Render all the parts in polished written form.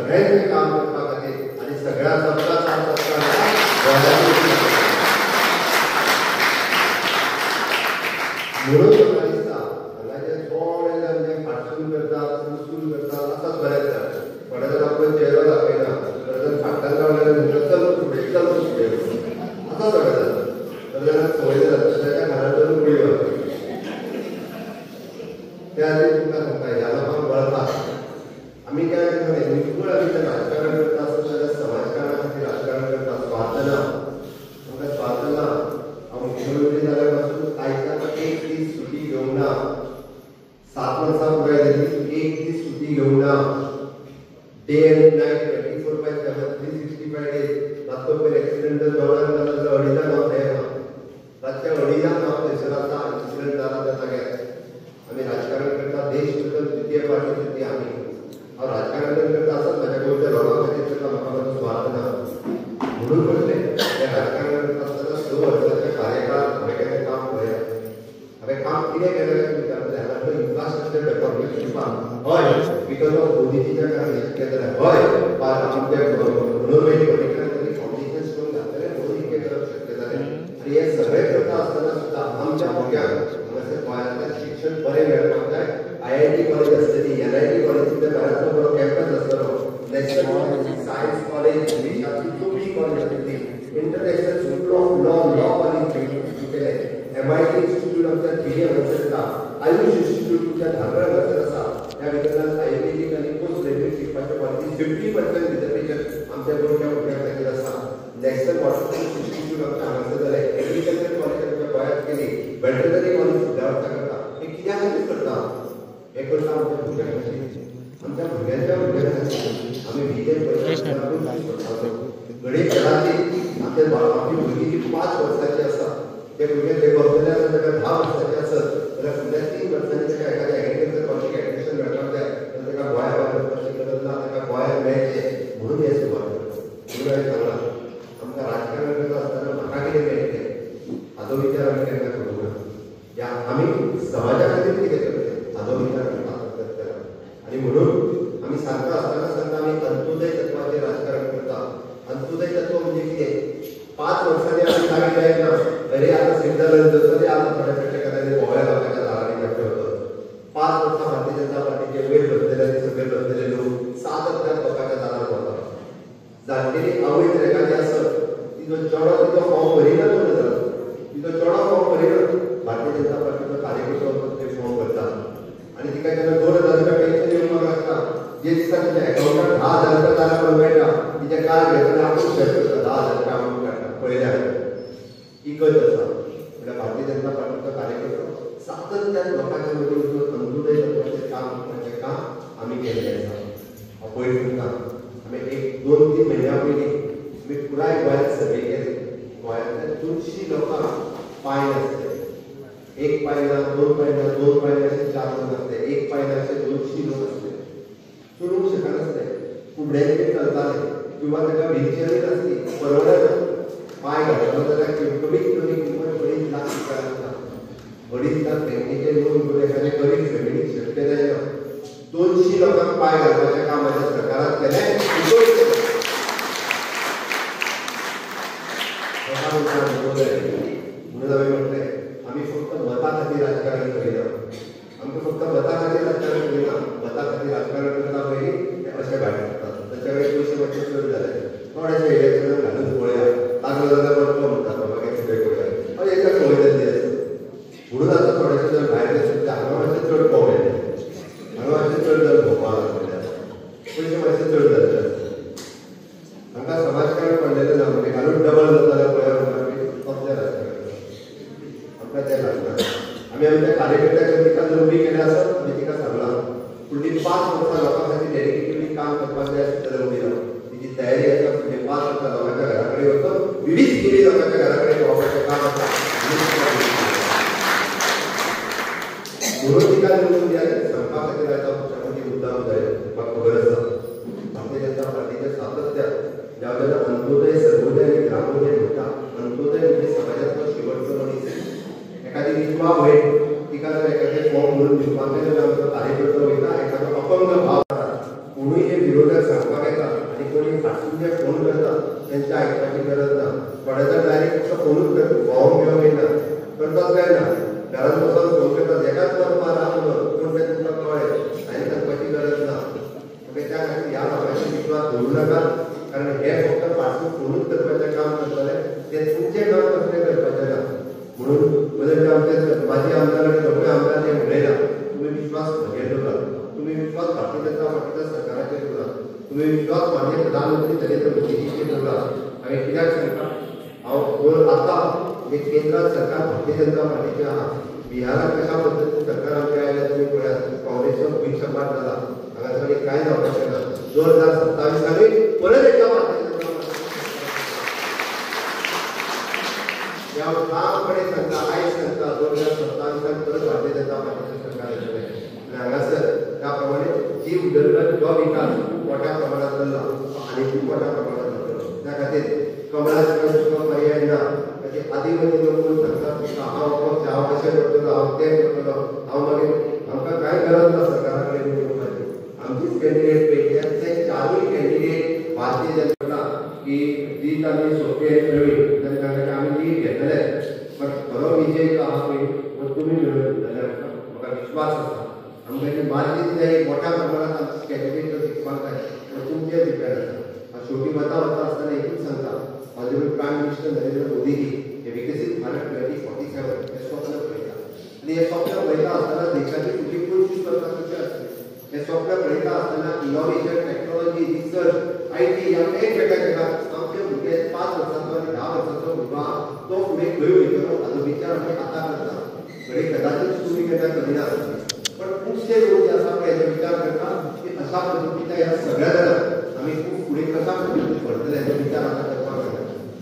सगळ्यांचे काम करपा खातीर आनी सगळ्या सबका साथ म्हणून म्हाका दिसता हांगाचे थोडे जाण जे फाटसून करतात सुसून करतात आतांच बरेंच जाता थोडे जाण आपलो चेहरो दाखयना थोडे जाण फाटल्यान रावले चल फुडें चल फुडें आतां थोडे जाता थोडे जाणांक संवय जाता तशें घरांत धरून उडी मारता त्या खातीर तुमकां सांगता ह्या लोकांक वळखा आमी काय निव्वळ आमी तें राजकारण करता आसतना जाल्यार समाजकारणा खातीर राजकारण करता स्वार्थ ना आमकां स्वार्थ ना हांव मुख्यमंत्री जाल्यार पासून आयच्या एक दीस सुटी घेवंक ना 7 वर्सां पुराय जाली एक दीस सुटी घेवंक ना डे एंड नायट 24/7 365 days रातचो पयर एक्सिडेंट जर दोळ्यान जालो जाल्यार अडिजांक हांव थंय आसा रातच्या अडिजांक हांव थंयसर आसा एक्सिडेंट जाला त्या जाग्यार आमी राजकारण करता देश करता द्वितीय पार्टी करता आमी हांव राजकारण करता आसत म्हाज्या गोंयच्या लोकां खातीर करता म्हाका म्हजो स्वार्थ ना म्हणून म्हटलें तें राजकारण करता आसतना 6 वर्साच्या कार्यकाळांत हांवें केलें काम पळया हांवें काम कितें केलें विचारलें हांवें इन्फ्रास्ट्रक्चर डेव्हलपमेंट करपाक हय बिकॉज ऑफ मोदीजीच्या कारणान केलें हय आमच्या मनोरमेंट पॉलिटिकल फाउंडेशन स्टोन घातलें म्हणून इतकें करप शक्य जालें आनी हे सगळें करता आसतना सुद्दां आमच्या भुरग्यांक हांगासर गोंयांतलें शिक्षण बरें मेळपाक जाय IIT कॉलेज आसतली NIT कॉलेजीच्या भायरचो बरो कॅम्पस आसतलो नॅशनल सायन्स कॉलेज देशांतली तोपी कॉलेज आसतली international school of law college केलें MIT इन्स्टिट्यूट आमच्या थिरी हांगासर आसा आयुष इन्स्टिट्यूट तुमच्या धारवाड हांगासर आसा त्या भितर आयुर्वेदीक आनी पोस्ट ग्रॅज्युएट शिकपाचे पॉलिसी 50% रिजर्वेशन आमच्या गोंयच्या भुरग्यां खातीर आसा नॅशनल वॉटर इन्स्टिट्यूट आमच्या हांगासर जालें एग्रीकल्चर कॉलेज आमच्या गोंयांत केली वेटरनरी कॉलेज सुद्दां करता हे कित्या खातीर करता हे करता आमच्या भुरग्यां खातीर आमच्या भुरग्यांच्या खातीर आमी विजय गणेश खेळाची आमच्या आपली भुरगीं जी 5 वर्सांची आसा ते भुरगे जे करतले आसा ताका 10 वर्सांचे आसत जाल्यार फुडल्या 3 वर्सांनी ताका एखाद्या एग्रीकल्चर कॉलेजीक एडमिशन मेळपाक जाय जाल्यार ताका गोंया भायर वचपाची गरज ना ताका गोंयांत मेळचें म्हणून हे सुरवात करता म्हणून हांवें सांगलां आमकां राजकारण करता आसतना म्हाका कितें मेळटलें हाजो विचार आमी केन्ना करूंक ना या आमी समाजा खातीर कितें करतले हाजो विचार आमी करतले आनी म्हणून आमी सांगता आसतना आमी अंत्योदय तत्वाचेर राजकारण करता अंत्योदय तत्व म्हणजे कितें 5 वर्सांनी आमी जागे जायना अरे आतां स्वित्झर्लंड जसो आतां थोड्या प्रेक्षकांनी गोंया लोकांच्या दारांनी वांटो होतो 5 वर्सां भारतीय जनता पार्टीचे वयर बसलेले आनी सकयल बसलेले लोक सातत्यान लोकांच्या दारांत वतात जाणटेली आवय रेखाची आसत तिजो चेडो तिजो फॉर्म भरिना 2000 तिजो चेडो फॉर्म भरिना भारतीय जनता पार्टीचो कार्यकर्तो ते फॉर्म भरता आनी तिका जेन्ना 2000 रुपया पेन्शन येवपाक लागता जे दिसा तिच्या अकाउंटांत 10,000 रुपया जाल्यार मेळटा तिचे कार्ड घेतना आपूण सेट करता 10,000 रुपया अमाउंट काडटा पळयल्या ही गत आसा म्हळ्यार भारतीय जनता पार्टीचो कार्यकर्तो सातत्यान लोकांच्या मदीं वचून अंत्योदय तत्वाचें काम करपाचें काम आमी केल्लें आसा हांव पयर सांगता आमी 1-2-3 म्हयन्या पयलीं आमी पुराय गोंयांत सर्वे केली गोंयांतल्या 200 लोकांक पांय नासले एक पांय ना 2 पांय ना 2 पांय ना अशे 4 लोक आसले एक पांय ना अशे 200 लोक आसले चलूंक शकनासले फुबड्यांचेर चलताले किंवा ताका व्हीलचेअरय नासली परवडना पांय घालतलो जाल्यार कमीत कमी किंमत 2.5 लाख रुपया लागता 2.5 लाख बँकेचे लोन घेवन एखाद्या गरीब फॅमिलीक शक्य जायना 200 लोकांक पांय घालपाचें काम माझ्या सरकारान केलें म्हणून हांवें म्हटलें आमी फक्त मता खातीर राजकारण करिना आमकां फक्त मता खातीर राजकारण करिना मता खातीर राजकारण करता पयलीं ते अशें भायर पडटा ताच्या वेळी पयशे मातशे चड जाले थोडेशे इलेक्शनाक घालून पळया लागलो जाल्यार बदलो म्हणटा मागीर फुडें पळया हय एका संवय जाल्ली आसा म्हणून आतां थोडेशे जण भायर गेले हांगा मातशें चड भोंव येता हांगा मातशें चड जण भोंवपाक लागले पयशे मातशे चड जाल्ले हांकां समाजकारण पडलेलें ना म्हणजे घालून डबल जाता जाल्यार पळया कसलें राजकारण आमकां तें लागना आमी आमच्या कार्यकर्त्याच्या तिका जर उबी केल्या आसत आमी तिका सांगलां फुडलीं 5 वर्सां लोकां खातीर डेडिकेटेडली काम करपाक जाय आसत जाल्यार उबी राव तिची तयारी आसा फुडलीं 5 वर्सां लोकांच्या घरा कडेन वचून विविध केली लोकांच्या घरा कडेन भोंवपाचें काम आसा म्हणून तिका निवडून दिया सांगपा खातीर आतां पक्षा मदीं मुद्दाम जाय म्हाका खबर आसा भारतीय जनता पार्टीचें सातत्यान ज्या वेळेला अंत्योदय सर्वोदय आनी ग्रामोदय म्हणटा अंत्योदय म्हणजे समाजांतलो शेवटचो मनीस एखादी विधवा भयण तिका जर एखादें फॉर्म भरून दिवपाक जाय जाल्यार आमचो कार्यकर्तो वयता एखादो अपंग भाव कोणूय हे विरोधक सांगपाक येता विश्वास भारतीय जनता पार्टीच्या सरकाराचेर दवरला, तुम्ही विश्वास माननीय प्रधानमंत्री नरेंद्र मोदीजीचेर दवरला आनी कित्याक सांगता हांव आतां केंद्रात सरकार भारतीय जनता पार्टीचें आहा बिहारात कशा पद्दतीन सरकार आमचें आयलें तुमी पळयात काँग्रेसचो भुईसपाट जाला हांगासर आनी कांय जावपाचें ना 2027 साली परत एकदा भारतीय जनता पार्टी ठामपणे सांगता आयज सांगता 2027 साली परत भारतीय जनता पार्टीचें सरकार येतलें आनी हांगासर त्या प्रमाणे जी उदरगत जो विकास खूब मोठ्या प्रमाणात जाल्ला आनी खूब मोठ्या प्रमाणात जातलो त्या खातीर कमळाचो पर्याय ना आदिवासी लोक सांगतात हांव पक्ष हांव कशें करतलो हांव तें करतलो हांव मागीर आमकां कांय गरज ना सरकारा कडेन उलोवपाची आमचीच कॅन्डिडेट पळयली ते चारूय कॅन्डिडेट भारतीय जनता की जीत आमी सोंपी मेळ्ळी तांकां आमी लीड घेतले पण खरो विजय जो आहा पळय तो तुमी मेळून जाल्यार म्हाका विश्वास आसा आमकां जी मार्जीन जाय मोठ्या प्रमाणात आमची कॅन्डिडेट जर जिखपाक जाय तो तुमचेर डिपेंड आसा शेवटी मतां वता आसतना एकूच सांगता honourable prime minister Narendra Modiji हे विकसीत भारत 2047 हे स्वप्न पळयता आनी हे स्वप्न पळयता आसतना देशाची फुडली 25 वर्सां कशी आसतली हे स्वप्न पळयता आसतना इनोव्हेशन टेक्नॉलॉजी रिसर्च IT ह्या वेगवेगळ्या आमचे भुरगे 5 वर्सांचो आनी 10 वर्सांचो भुरगो तो फुडें खंय वयतलो हाचो विचार आमी आतां करता घडये कदाचित तुमी केन्ना करिना पण खुबशे लोक जे आसा पळय हेचो विचार करता की अशा पद्दतीच्या ह्या सगळ्या जाणांक आमी खूब फुडें कशा पद्दतीन व्हरतले हेचो विचार आतां करपाक जाय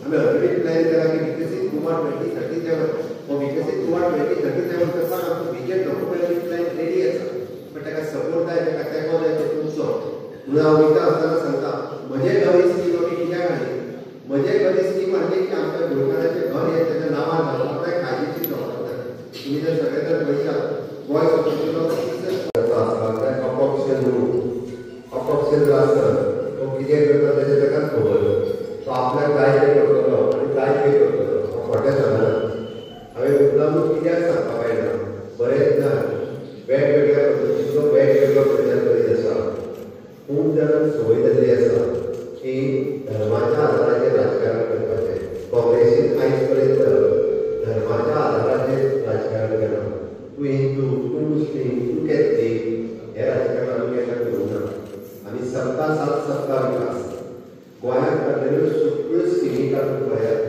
आमी ऑलरेडी प्लॅन केला की विकसीत कुमार 2037 हो विकसीत कुमार 2037 करपाक आमचो विजन डॉक्युमेंटरी प्लॅन रेडी आसा पण ताका सपोर्ट जाय ताका तेंको जाय तो तुमचो म्हणून हांव वयता आसतना सांगता म्हजे घरी स्कीम आमी कित्याक हाडली म्हजे घरी स्कीम हाडली की आमच्या गोंयकाराचें घर हें तेच्या नांवार जावपाक जाय कायदेशीर जावपाक जाय तुमी जर सगळे जर पळयशात गोंय स्वतंत्र अपक्ष जो आसता तो कितें करता तेजें ताकाच खबर तो आपल्याक जाय तें करतलो आनी जाय तें करतलो खोटें सांगना हांवें मुद्दामूच कित्याक सांगपाक आयला बरेच जाण वेगवेगळ्या पद्दतीचो वेगवेगळो प्रचार करीत आसा खूब जाणांक संवय जाल्ली आसा की धर्माच्या आदाराचेर राजकारण करपाचें काँग्रेसीन आयज पर्यंत धर्माच्या आदाराचेर राजकारण केलां तूं हिंदू तूं मुस्लीम तूं कॅथलीक हे राजकारण आमी केन्ना करूंक ना आमी सबका साथ सबका विकास गोंयांत काडलेल्यो सगळ्यो स्किमी काडून पळयात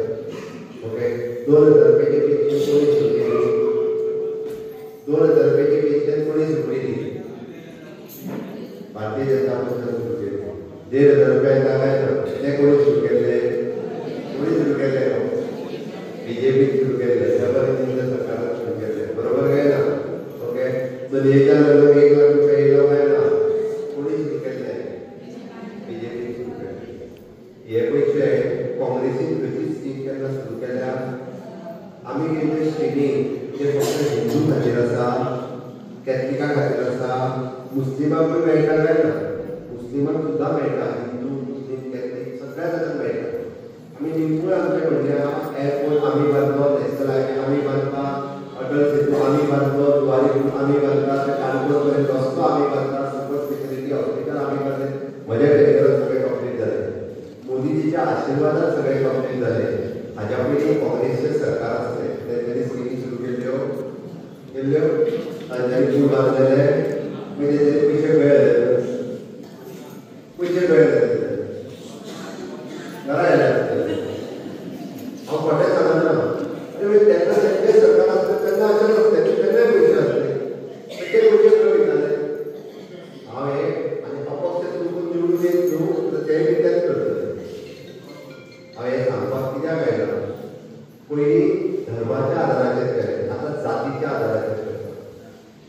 ओके 2000 रुपयाची पेन्शन कोणी सुरू केली 2000 रुपयाची पेन्शन कोणी सुरू केली भारतीय जनता पक्षान सुरू केली 1500 रुपया जागाय ना ते कोणी सुरू केले कोणी सुरू केले बीजेपी सुरू केले जबरदस्तीच्या सरकारान सुरू केले बरोबर काय ना ओके तर 1 लाख रुपया येयलो काय ना कोणी सुरू केले बीजेपी सुरू केले हे पयशे काँग्रेसीन खंयची स्कीम केन्ना सुरू केल्या आमी केल्ल्यो स्किमी जे फक्त हिंदू खातीर आसा कॅथलिका खातीर आसा मुस्लिमांकूय मेळटा काय ना मुस्लिमांक सुद्दां मेळटा हिंदू मुस्लीम कॅथलीक सगळ्या जाणांक मेळटा आमी निमूळ आमचें म्हणलें एअरपोर्ट आमी बांदलो नॅशनल हायवे आमी बांदता अटल सेतू आमी बांदलो जुवारी आमी बांदता कानपूर पर्यंत रस्तो आमी बांदता सुपर स्पेशलिटी हॉस्पिटल आमी बांदले म्हज्या टेरिटोरियत सगळें कंप्लीट जालें मोदीजीच्या आशिर्वादान सगळें कंप्लीट जालें हाज्या पयलीं काँग्रेसचें सरकार आसलें तेंच्यांनी स्किमी सुरू केल्ल्यो तांच्यांनी पूल बांदलेले मागीर तेजे पयशे मेळ्ळे घरा येयले हांव खोटें सांगना आनी तेन्ना तेंचे सरकार आसलें तेन्ना अशें नासलें तेन्नाय पयशे आसले ते पयशे खंय वयताले हांवें आनी अपक्ष तुमकां निवडून येत न्हू तेय बी तेंच करतले हांवें हें सांगपाक कित्याक आयलां पयलीं धर्माच्या आदाराचेर केलें आतां जातीच्या आदाराचेर करता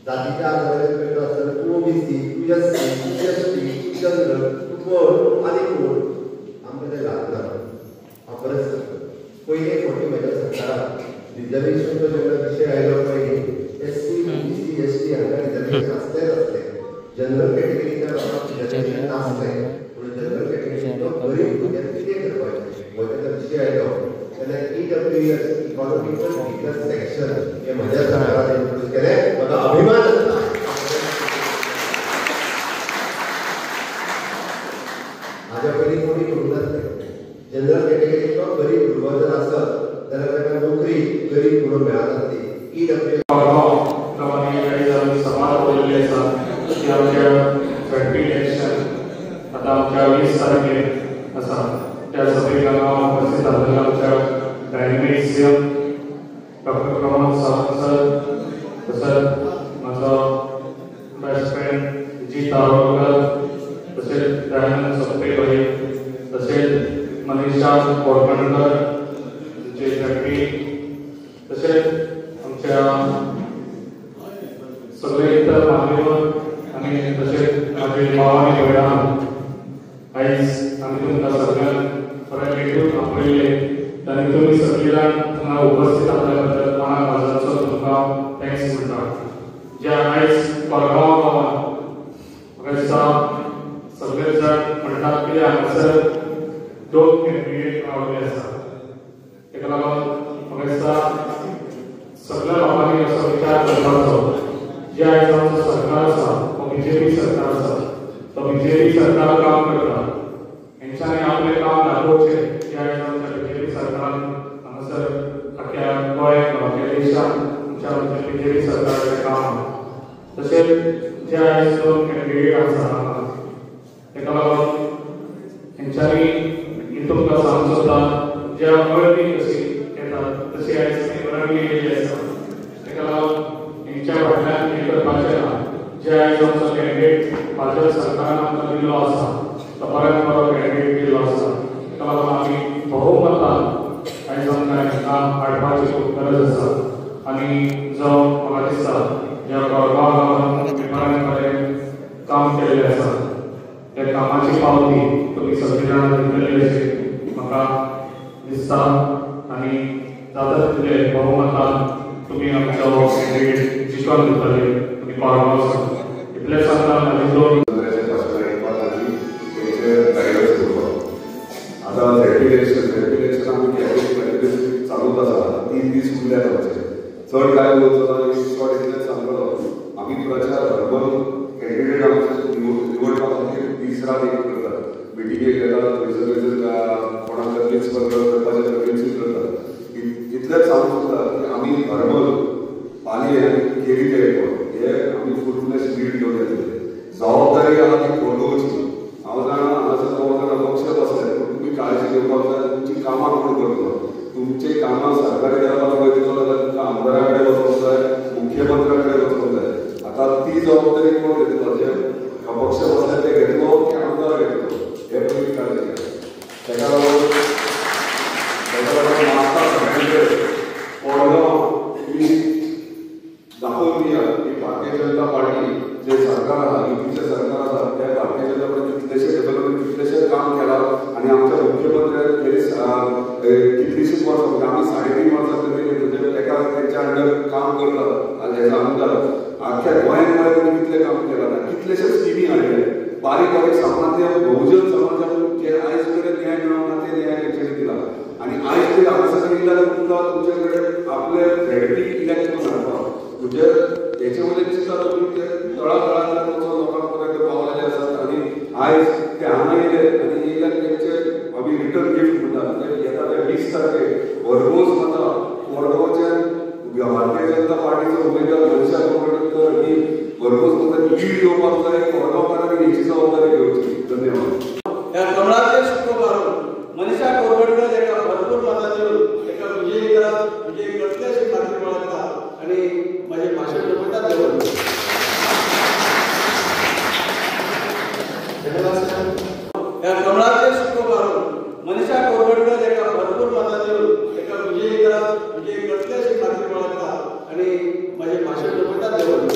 जातीच्या आदाराचेर करता आसतना तूं OBC तूं SC तूं ST तूं जनरल तूं कोण आनी कोण आमकां तें लागना हांव परत सांगता पयलीं फावटी म्हज्या सरकारान रिजर्वेशनचो जेन्ना विशय आयलो पळय SC OBC ST हांकां रिजर्वेशन आसलेंच आसलें जनरल कॅटेगरीच्या लोकांक रिजर्वेशन नासलें पूण जनरल कॅटेगरीचो गरीब भुरग्यांक कितें करपाचें हो जेन्ना विशय आयलो तेन्ना EWS इकॉनॉमिकल वीकर सेक्शन हे म्हज्या सरकारान इंट्रोड्यूस केलें म्हाका अभिमान आसता हाज्या पयलीं कोणी करूंक नासलें जनरल कॅटेगरीचो गरीब भुरगो जर आसत जाल्यार ताका नोकरी गरीब म्हणून मेळनासली EWS समाज पयलें आसा की आमच्या झडपी इलेक्शन आता आमच्या 20 तारखेक आसा त्या सभेक हांगा उपस्थित आसलेल्या आमच्या dynamic CM doctor Pramod Sawant sir, तसंच माझा बेस्ट फ्रेंड जी तारोलकर, तसेच दयानंद सोपटे भाई, तसेच मनीषा कोरकणकर जे झडपी, तसेच आमच्या सगळे इतर मान्यवर आणि तसेच माझे भाव आणि भयणां आयज आमी तुमकां सगळ्यांक बरें भेटून आपयले आनी तुमी सगळी जाण हांगा उपस्थित आसल्या बद्दल मनाक म्हाजो तुमकां थँक्स म्हणटा. जे आयज कोरगांव गांवांत म्हाका दिसता सगळे जाण म्हणटात की हांगासर 2 कॅन्डिडेट रावले आसा. तेका लागून म्हाका दिसता सगळ्या लोकांनी असो विचार करपाचो जे आयज आमचो सरकार आसा तो बीजेपी सरकार आसा, तो बीजेपी सरकार काम करता, हेंच्यांनी आपलें काम दाखोवचें की आयज आमच्या बीजेपी सरकारान हांगासर आख्या गोंयांत आख्या देशांत आमच्या बीजेपी सरकाराचें काम. तशेंच जे आयज 2 कॅन्डिडेट आसा तेका लागून हेंच्यांनी तुमकां सांगूंक सोदता ज्या अळमी कशी येतात तशी आयज अळमी येयली आसा. तेका लागून हेंच्या फाटल्यान हें करपाचें ना. जे आयज आमचो कॅन्डिडेट भाजप सरकारान आमकां दिल्लो आसा तो बऱ्यांत बरो कॅन्डिडेट दिल्लो आसा. तेका लागून आमी भोवमतान आयज आमकां हांगा हाडपाची खूब गरज आसा. आनी जो म्हाका दिसता ज्या कोरगांव गांवांत बऱ्यांत बरें काम केल्लें आसा त्या कामाची पावती तुमी सगळीं जाणां दितले अशें म्हाका दिसता. आनी जाता तितले भोवमतान तुमी आमचो कॅन्डिडेट जिखून दितले तुमी कोरगांव. इतलें सांगता आनी 2 आता रेग्युलेशन आमी चालूच आसा 3 दीस उरल्यात आमचे. चड काय उरचो ना, शॉर्ट इतलेंच सांगतलो. आमी प्रचार हरबल कॅन्डिडेट आमचे निवडपा खातीर दीस रात एक करतात, मिटिंगेक येतात, थंयसर कोणाक कन्विन्स करपाचें कन्विन्सूय करतात. इतलेंच सांगूंक सोदता की आमी हरबल पालये आनी केरी हे आमी फूल फ्लॅश लीड घेवन येतले. जबाबदारी आहा ती पळोवची. हांव जाणा हांगासर 9 जाणां पक्ष बसले, पूण तुमी काळजी घेवपाक जाय. तुमची कामां कोण करतलो? तुमचे कामां सरकारी देवाक पळयतलो जाल्यार तुमकां आमदारा कडेन वचूंक जाय, मुख्यमंत्र्या कडेन वचूंक जाय. आतां ती जबाबदारी कोण घेतलो? जे अपक्ष बसले ते घेतलो की आमदार घेतलो? हे पयली काळजी घेया. तेका लागून म्हाका सगळ्यांचे कोरगांव तुमी दाखोवन दिया की भारतीय जनता पार्टी जे सरकार आसा, युतीचें सरकार आसा, त्या भारतीय जनता पार्टी कितलेशे डेव्हलपमेंट कितलेशें काम केलां. आनी आमच्या मुख्यमंत्र्यान कितलीशींच वर्सां म्हणजे आमी 3.5 वर्सां म्हणजे तेका तेंच्या अंडर काम करतात. आनी हेजो आमदार आख्या गोंयांत तुमी कितलें काम केलां, कितलेशे स्किमी हाडले. बारीक बारीक समाजांतल्या बहुजन समाजाक जे आयज मेरेन न्याय मेळोंक ना ते न्याय तेंच्यांनी दिला. आनी आयज ते हांगासर येयल्यार तुमकां तुमचे कडेन आपले झडपी इलेक्शन हाडपाक म्हणजे हेचे वयल्यान चिंता तुमी ते तळागाळांतल्यान वचून लोकांक पर्यंत पावलेले आसात. आनी आयज ते हांगा येयले आनी येयल्यार तेंचे आमी रिटर्न गिफ्ट म्हणटा म्हणजे येता ते 20 तारखेक भरघोस मतां कोरगांवच्यान भारतीय जनता पार्टीचो उमेदवार मनीषा कोरकणकर ही भरघोस मतां लीड घेवपाक जाय. कोरगांवकारांनी हेची जबाबदारी घेवची. धन्यवाद. ह्या कमळाचे शुभ मारून मनीषा कोरकणकर एका भरपूर मतां दिवन एका विजयी करत विजयी करतले अशी खात्री बाळगता आनी माझे भाषण जोडटा देवल. ह्या कमळाचे शुभ मारून मनीषा कोरकणकर एका भरपूर मतां दिवन एका विजयी करत विजयी करतले अशी खात्री बाळगता आनी माझे भाषण जोडटा देवल.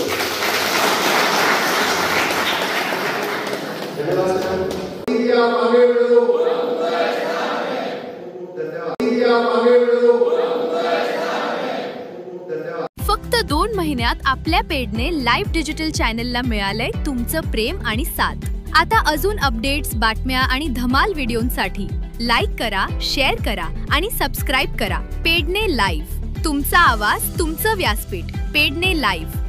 फक्त 2 महिन्यात आपल्या पेडने लाईव्ह डिजिटल चॅनलला मिळालंय तुमचं प्रेम आणि साथ. आता अजून अपडेट्स, बातम्या आणि धमाल व्हिडिओंसाठी लाईक करा, शेअर करा आणि सबस्क्राईब करा. पेडने लाईव्ह, तुमचा आवाज, तुमचं व्यासपीठ. पेडने लाईव्ह.